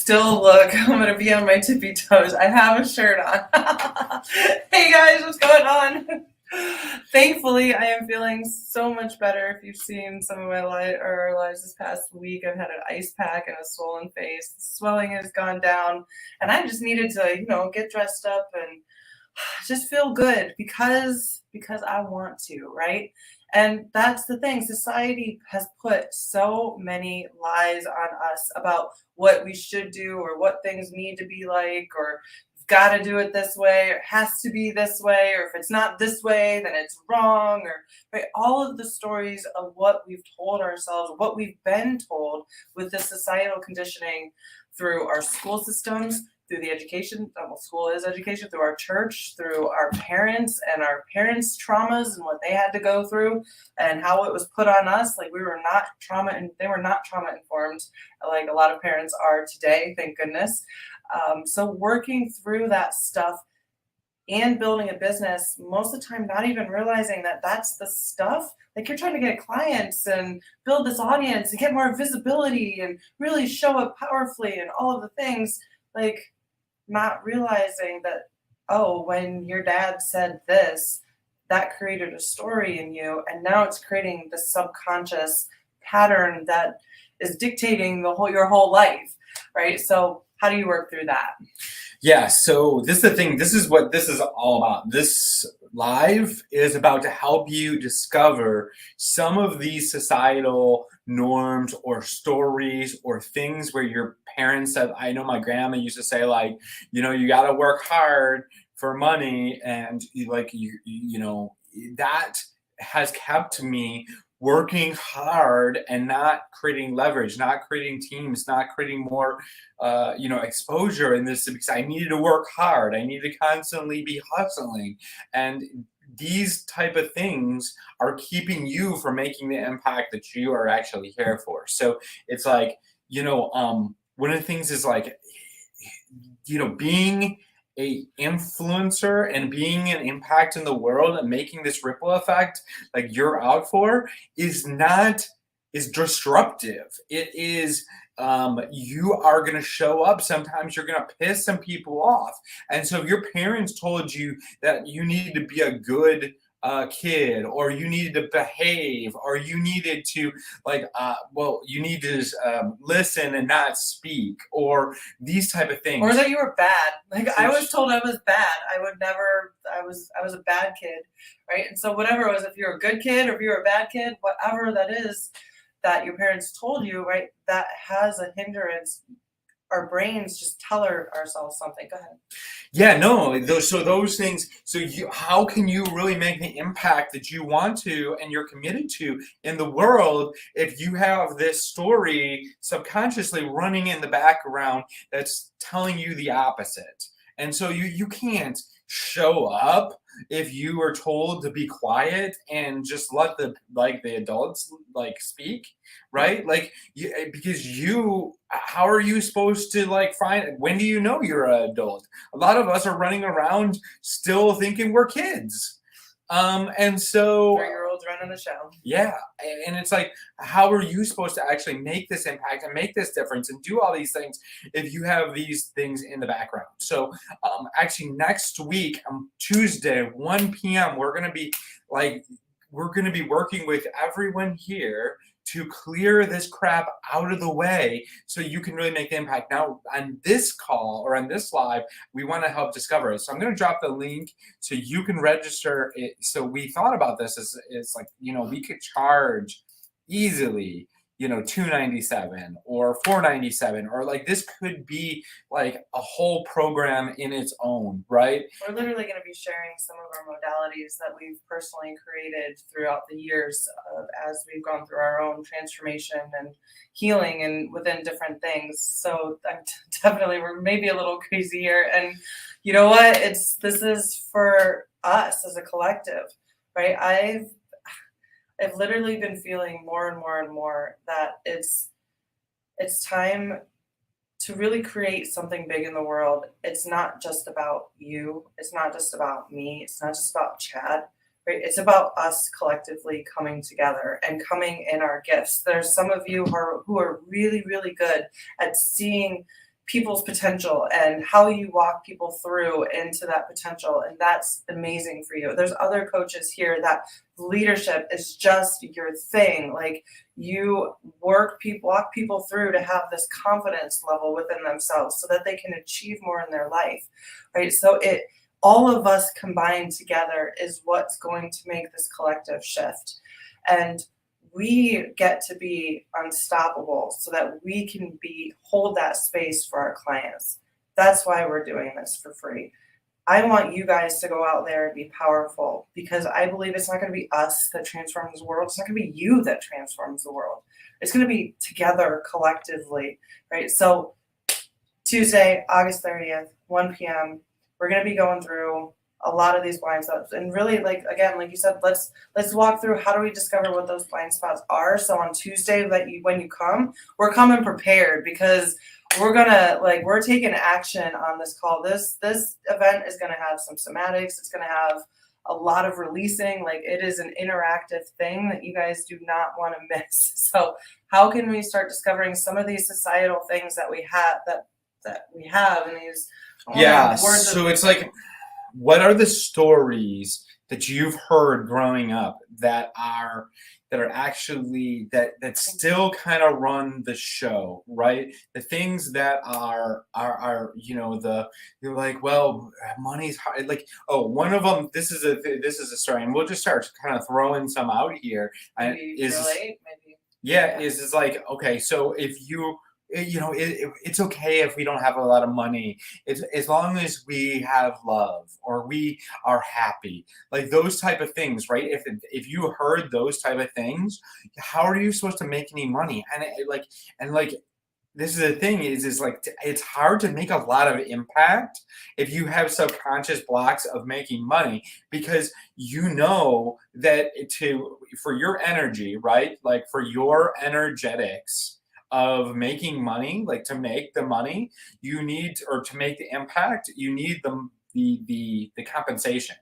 still look, I'm going to be on my tippy toes. I have a shirt on. Hey guys, what's going on? Thankfully, I am feeling so much better. If you've seen some of my lives this past week, I've had an ice pack and a swollen face. The swelling has gone down, and I just needed to, get dressed up and just feel good because I want to, right? And that's the thing. Society has put so many lies on us about what we should do or what things need to be like, or you've got to do it this way, or it has to be this way, or if it's not this way, then it's wrong, or right, all of the stories of what we've told ourselves, what we've been told with the societal conditioning through our school systems, through the education, well, school is education, through our church, through our parents and our parents' traumas and what they had to go through and how it was put on us. Like we were not they were not trauma informed like a lot of parents are today, thank goodness. So working through that stuff and building a business, most of the time not even realizing that that's the stuff. Like you're trying to get clients and build this audience and get more visibility and really show up powerfully and all of the things, like not realizing that, oh, when your dad said this, that created a story in you, and now it's creating the subconscious pattern that is dictating your whole life, right? So how do you work through that? Yeah, so this is the thing. This is what this is all about. This live is about to help you discover some of these societal norms or stories or things where your parents said, I know my grandma used to say, like, you got to work hard for money. And that has kept me working hard and not creating leverage, not creating teams, not creating more, exposure in this, because I needed to work hard. I needed to constantly be hustling. And these type of things are keeping you from making the impact that you are actually here for. So it's like, one of the things is like, being a influencer and being an impact in the world and making this ripple effect like you're out for is disruptive. It is, you are going to show up. Sometimes you're going to piss some people off. And so if your parents told you that you needed to be a good kid, or you needed to behave, or you needed to you need to listen and not speak, or these type of things, or that you were bad. Like I was told I was bad. I was a bad kid, right? And so whatever it was, if you're a good kid or if you're a bad kid, whatever that is that your parents told you, right, that has a hindrance. Our brains just tell ourselves something. Go ahead. Yeah, no, those things. So how can you really make the impact that you want to and you're committed to in the world if you have this story subconsciously running in the background that's telling you the opposite? And so you can't show up if you are told to be quiet and just let the adults speak, right? Because how are you supposed to find, when do you know you're an adult? A lot of us are running around still thinking we're kids. And so 3-year-olds running the show. Yeah. And it's like, how are you supposed to actually make this impact and make this difference and do all these things if you have these things in the background? So actually next week, Tuesday, 1 p.m., we're going to be working with everyone here to clear this crap out of the way so you can really make the impact. Now, on this call or on this live, we want to help discover it. So I'm going to drop the link so you can register it. So we thought about this as like, we could charge easily, $297 or $497, or this could be like a whole program in its own, right? We're literally going to be sharing some of our modalities that we've personally created throughout the years as we've gone through our own transformation and healing and within different things. So definitely we're maybe a little crazy here, and you know what? This is for us as a collective, right? I've literally been feeling more and more and more that it's time to really create something big in the world. It's not just about you. It's not just about me. It's not just about Chad, right? It's about us collectively coming together and coming in our gifts. There's some of you who are really, really good at seeing people's potential and how you walk people through into that potential. And that's amazing for you. There's other coaches here that leadership is just your thing. Like you walk people through to have this confidence level within themselves so that they can achieve more in their life. Right. So all of us combined together is what's going to make this collective shift. And we get to be unstoppable so that we can hold that space for our clients. That's why we're doing this for free. I want you guys to go out there and be powerful because I believe it's not going to be us that transforms the world. It's not going to be you that transforms the world. It's going to be together collectively, right? So Tuesday, August 30th, 1 p.m., we're going to be going through a lot of these blind spots and really like you said, let's walk through how do we discover what those blind spots are. So on Tuesday when you come, we're coming prepared because we're taking action on this call. This event is going to have some somatics. It's going to have a lot of releasing. Like it is an interactive thing that you guys do not want to miss. So how can we start discovering some of these societal things that we have in these so it's like, what are the stories that you've heard growing up that are actually that still kind of run the show, right? The things that are you're like, well, money's hard. Like, oh, one of them. This is a story, and we'll just start kind of throwing some out here. Maybe relate, maybe. Yeah, is like, okay, so if you. It's okay if we don't have a lot of money. It's as long as we have love or we are happy, like those type of things, right? If you heard those type of things, how are you supposed to make any money? And this is the thing is like it's hard to make a lot of impact if you have subconscious blocks of making money because that for your energy, right? Like for your energetics of making money, like to make the money, you need, or to make the impact, you need the compensation,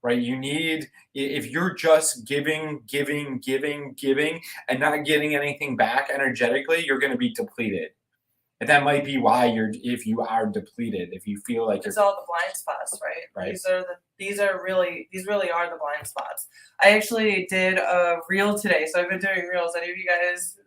right? You need, if you're just giving and not getting anything back energetically, you're going to be depleted. And that might be why if you are depleted, if you feel like it's all the blind spots, right? Right. These really are the blind spots. I actually did a reel today, so I've been doing reels. Any of you guys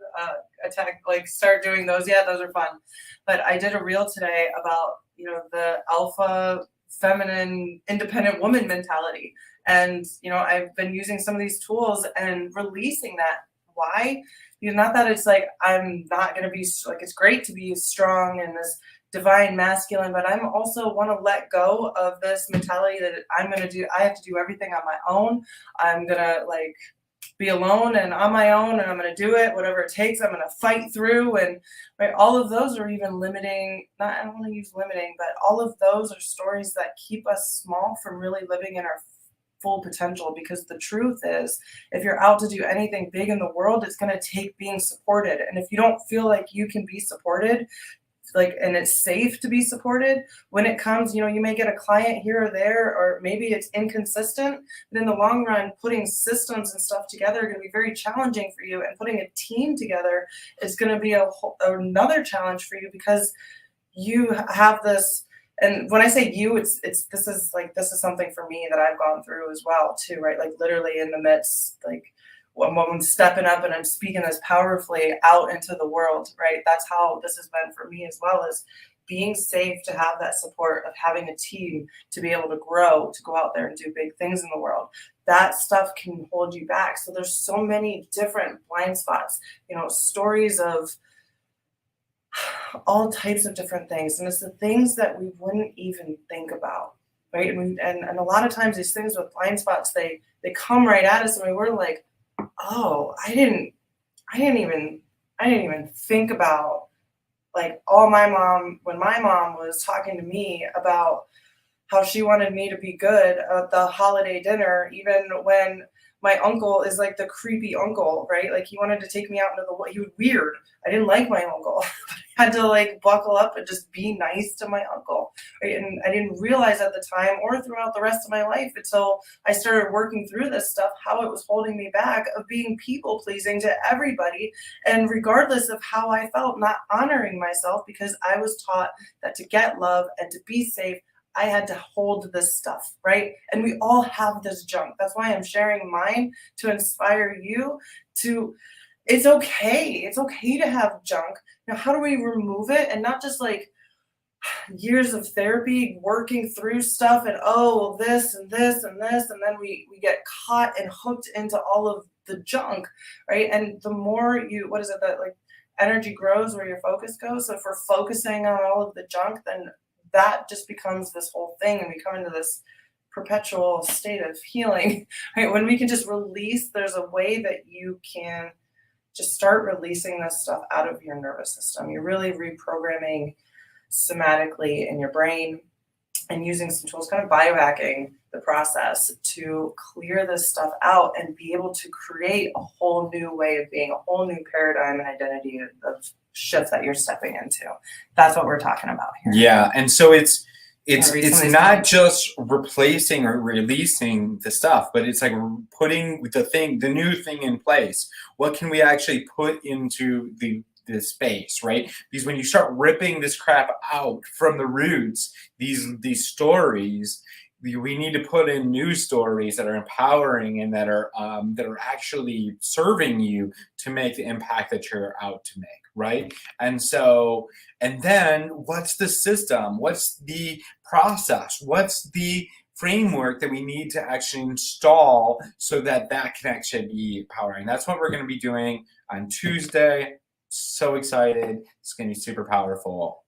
start doing those? Yeah, those are fun. But I did a reel today about the alpha, feminine, independent woman mentality, and I've been using some of these tools and releasing that. Why? Not that it's like I'm not going to be like, it's great to be strong and this divine masculine, but I'm also want to let go of this mentality that I have to do everything on my own. I'm going to be alone and on my own, and I'm going to do it, whatever it takes. I'm going to fight through. And right, all of those are even limiting. I don't want to use limiting, but all of those are stories that keep us small from really living in our full potential, because the truth is, if you're out to do anything big in the world, it's going to take being supported. And if you don't feel like you can be supported, and it's safe to be supported, when it comes, you may get a client here or there, or maybe it's inconsistent, but in the long run, putting systems and stuff together are going to be very challenging for you, and putting a team together is going to be another challenge for you, because you have this. And when I say you, this is something for me that I've gone through as well too, right? Like literally in the midst, when I'm stepping up and I'm speaking this powerfully out into the world, right? That's how this has been for me as well, as being safe to have that support of having a team to be able to grow, to go out there and do big things in the world. That stuff can hold you back. So there's so many different blind spots, stories of all types of different things. And it's the things that we wouldn't even think about, right? And a lot of times these things with blind spots, they come right at us, and we're like, oh, I didn't even think about when my mom was talking to me about how she wanted me to be good at the holiday dinner, even when my uncle is the creepy uncle, right? He wanted to take me out into he was weird. I didn't like my uncle. had to like buckle up and just be nice to my uncle. Right? And I didn't realize at the time or throughout the rest of my life until I started working through this stuff how it was holding me back of being people pleasing to everybody. And regardless of how I felt, not honoring myself because I was taught that to get love and to be safe, I had to hold this stuff, right? And we all have this junk. That's why I'm sharing mine to inspire you to, it's okay. It's okay to have junk. Now, how do we remove it? And not just like years of therapy working through stuff and oh well, this and this and this, and then we get caught and hooked into all of the junk, right? And the more you, what is it that like energy grows where your focus goes? So if we're focusing on all of the junk, then that just becomes this whole thing and we come into this perpetual state of healing, right? When we can just release, there's a way that you can just start releasing this stuff out of your nervous system. You're really reprogramming somatically in your brain and using some tools, kind of biohacking the process to clear this stuff out and be able to create a whole new way of being, a whole new paradigm and identity of shift that you're stepping into. That's what we're talking about here. Yeah, and so it's somebody's not comment. just replacing or releasing the stuff, but it's like putting the new thing in place. What can we actually put into the space, right? Because when you start ripping this crap out from the roots, these stories, we need to put in new stories that are empowering and that are actually serving you to make the impact that you're out to make, right? And so, and then what's the system? What's the process? What's the framework that we need to actually install so that that can actually be powering? That's what we're going to be doing on Tuesday. So excited. It's going to be super powerful.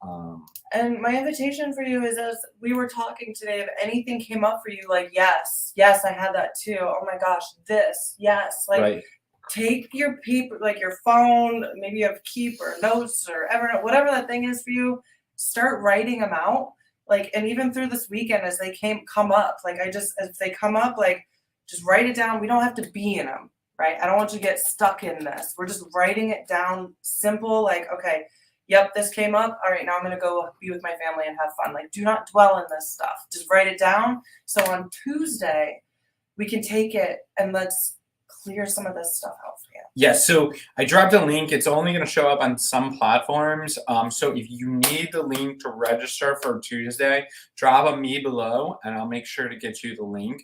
And my invitation for you is, as we were talking today, if anything came up for you, like, yes, I had that too. Oh my gosh, this, yes. Like, right. take your paper, like your phone, maybe you have Keep or Notes or Evernote, whatever that thing is for you, start writing them out. Like, and even through this weekend as they come up, like if they come up, like, just write it down. We don't have to be in them, right? I don't want you to get stuck in this. We're just writing it down simple, like, okay, yep, this came up. All right, now I'm going to go be with my family and have fun. Like, do not dwell in this stuff. Just write it down. So on Tuesday, we can take it and let's clear some of this stuff out for you. Yes, so I dropped a link. It's only going to show up on some platforms. So if you need the link to register for Tuesday, drop a me below and I'll make sure to get you the link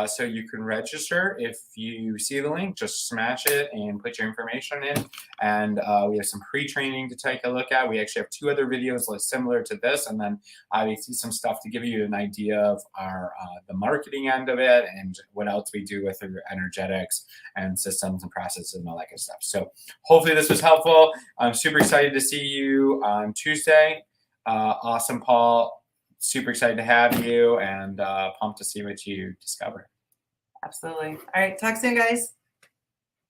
so you can register. If you see the link, just smash it and put your information in. And we have some pre-training to take a look at. We actually have 2 other videos like similar to this, and then obviously some stuff to give you an idea of our the marketing end of it and what else we do with our energetics and systems and processes and all that good stuff. So hopefully this was helpful. I'm super excited to see you on Tuesday. Awesome, Paul. Super excited to have you and pumped to see what you discover. Absolutely. All right, talk soon, guys.